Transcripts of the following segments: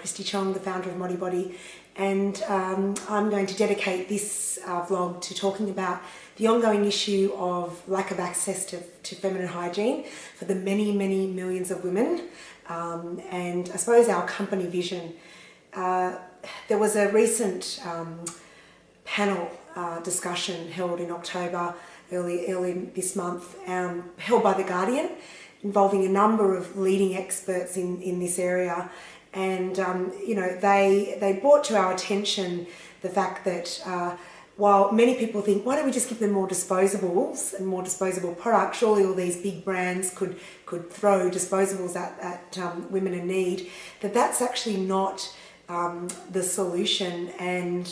Kristy, the founder of Modibodi, and I'm going to dedicate this vlog to talking about the ongoing issue of lack of access to feminine hygiene for the many, many millions of women, and I suppose our company vision. There was a recent panel discussion held in October, early this month, held by The Guardian, involving a number of leading experts in this area. And they brought to our attention the fact that while many people think, why don't we just give them more disposables and more disposable products, surely all these big brands could throw disposables at women in need, that's actually not the solution. And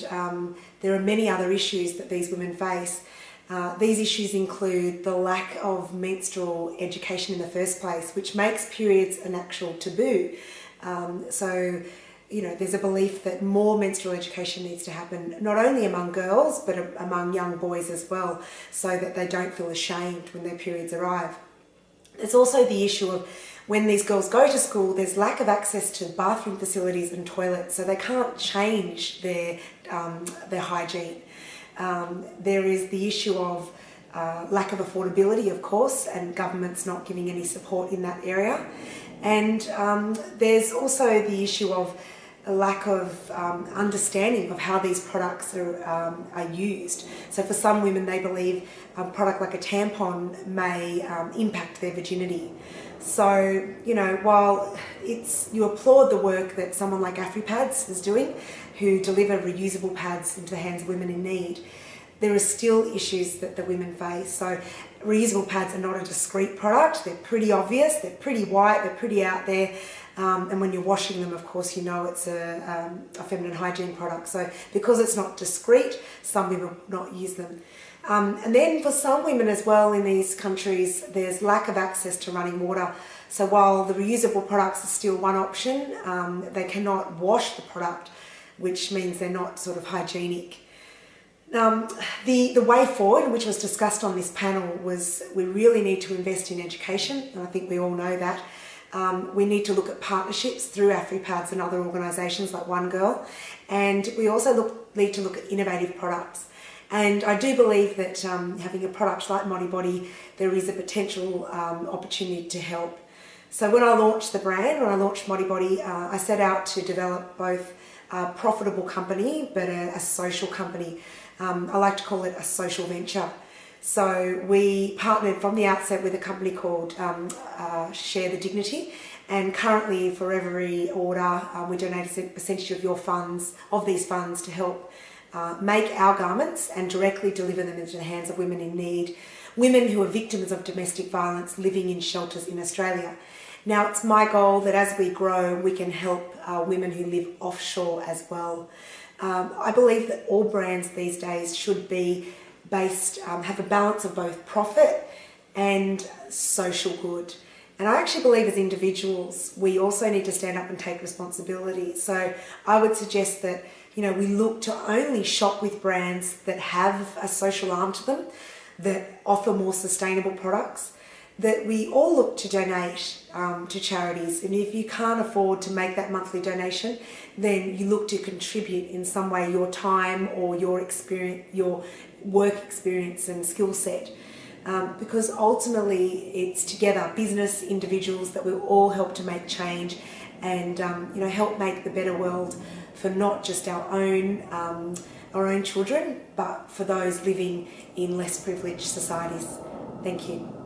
there are many other issues that these women face. These issues include the lack of menstrual education in the first place, which makes periods an actual taboo. There's a belief that more menstrual education needs to happen, not only among girls, but among young boys as well, so that they don't feel ashamed when their periods arrive. There's also the issue of when these girls go to school, there's lack of access to bathroom facilities and toilets, so they can't change their hygiene. There is the issue of lack of affordability, of course, and governments not giving any support in that area. And there's also the issue of a lack of understanding of how these products are used. So for some women, they believe a product like a tampon may impact their virginity. So, while you applaud the work that someone like AfriPads is doing, who deliver reusable pads into the hands of women in need, there are still issues that the women face. So reusable pads are not a discreet product. They're pretty obvious, they're pretty white, they're pretty out there. And when you're washing them, of course, it's a feminine hygiene product. So because it's not discreet, some women will not use them. And then for some women as well in these countries, there's lack of access to running water. So while the reusable products are still one option, they cannot wash the product, which means they're not sort of hygienic. The way forward, which was discussed on this panel, was we really need to invest in education, and I think we all know that. We need to look at partnerships through AfriPads and other organisations like One Girl, and we also need to look at innovative products. And I do believe that having a product like Modibodi, there is a potential opportunity to help. So when I launched the brand, when I launched Modibodi, I set out to develop both a profitable company but a social company. I like to call it a social venture. So we partnered from the outset with a company called Share the Dignity, and currently for every order we donate a percentage of these funds to help make our garments and directly deliver them into the hands of women in need, women who are victims of domestic violence living in shelters in Australia. Now, it's my goal that as we grow, we can help women who live offshore as well. I believe that all brands these days should be have a balance of both profit and social good. And I actually believe as individuals, we also need to stand up and take responsibility. So I would suggest that, we look to only shop with brands that have a social arm to them, that offer more sustainable products, that we all look to donate to charities. And if you can't afford to make that monthly donation, then you look to contribute in some way your time or your experience, your work experience and skill set. Because ultimately it's together, business, individuals, that will all help to make change and help make the better world for not just our own children, but for those living in less privileged societies. Thank you.